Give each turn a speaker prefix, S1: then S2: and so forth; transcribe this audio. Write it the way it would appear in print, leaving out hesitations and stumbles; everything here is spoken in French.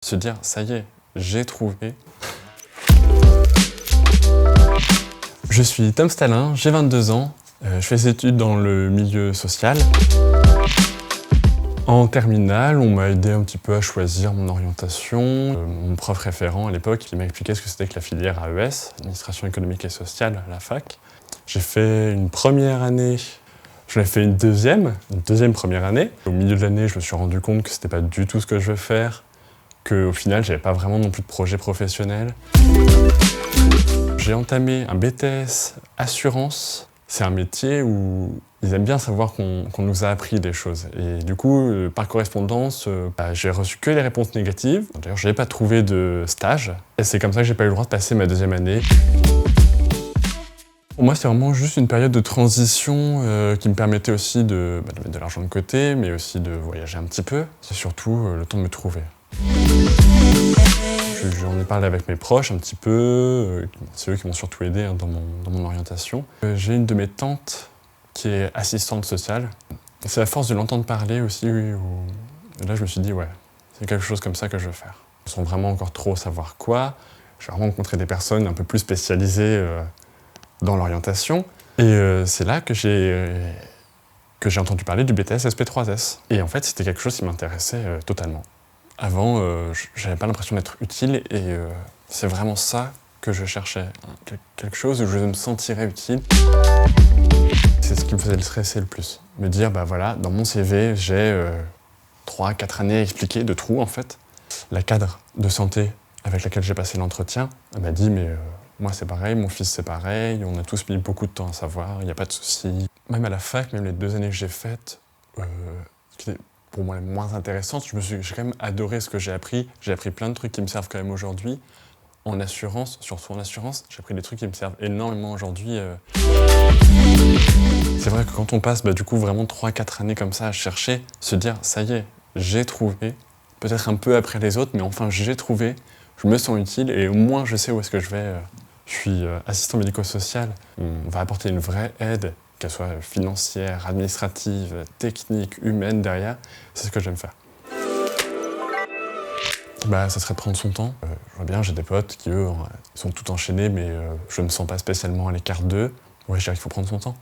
S1: se dire ça y est, j'ai trouvé. Je suis Tom Stalin, j'ai 22 ans, je fais des études dans le milieu social. En terminale, on m'a aidé un petit peu à choisir mon orientation. Mon prof référent à l'époque, il m'a expliqué ce que c'était que la filière AES, Administration économique et sociale, à la fac. J'ai fait une première année, j'en ai fait une deuxième première année. Au milieu de l'année, je me suis rendu compte que c'était pas du tout ce que je veux faire, qu'au final, j'avais pas vraiment non plus de projet professionnel. J'ai entamé un BTS assurance. C'est un métier où ils aiment bien savoir qu'on nous a appris des choses. Et du coup, par correspondance, j'ai reçu que les réponses négatives. D'ailleurs, je n'ai pas trouvé de stage. Et c'est comme ça que j'ai pas eu le droit de passer ma deuxième année. Pour moi, c'est vraiment juste une période de transition qui me permettait aussi de mettre de l'argent de côté, mais aussi de voyager un petit peu. C'est surtout le temps de me trouver. J'en ai parlé avec mes proches un petit peu, c'est eux qui m'ont surtout aidé dans mon orientation. J'ai une de mes tantes qui est assistante sociale. C'est à force de l'entendre parler aussi, où là je me suis dit ouais, c'est quelque chose comme ça que je veux faire. Sans vraiment encore trop savoir quoi, j'ai vraiment rencontré des personnes un peu plus spécialisées dans l'orientation. Et c'est là que j'ai entendu parler du BTS SP3S. Et en fait, c'était quelque chose qui m'intéressait totalement. Avant, j'avais pas l'impression d'être utile et c'est vraiment ça que je cherchais. Quelque chose où je me sentirais utile. C'est ce qui me faisait le stresser le plus. Me dire, bah voilà, dans mon CV, j'ai 3-4 années à expliquer de trous en fait. La cadre de santé avec laquelle j'ai passé l'entretien, elle m'a dit, mais moi c'est pareil, mon fils c'est pareil, on a tous mis beaucoup de temps à savoir, il n'y a pas de souci. Même à la fac, même les 2 années que j'ai faites, pour moi les moins intéressantes, j'ai quand même adoré ce que j'ai appris. J'ai appris plein de trucs qui me servent quand même aujourd'hui. En assurance, surtout en assurance, j'ai appris des trucs qui me servent énormément aujourd'hui. C'est vrai que quand on passe du coup vraiment 3-4 années comme ça à chercher, se dire ça y est, j'ai trouvé, peut-être un peu après les autres, mais enfin j'ai trouvé, je me sens utile et au moins je sais où est-ce que je vais. Je suis assistant médico-social, on va apporter une vraie aide, qu'elle soit financière, administrative, technique, humaine derrière, c'est ce que j'aime faire. Ça serait de prendre son temps. Je vois bien, j'ai des potes qui, eux, sont tout enchaînés, mais je ne me sens pas spécialement à l'écart d'eux. Ouais, je dirais qu'il faut prendre son temps.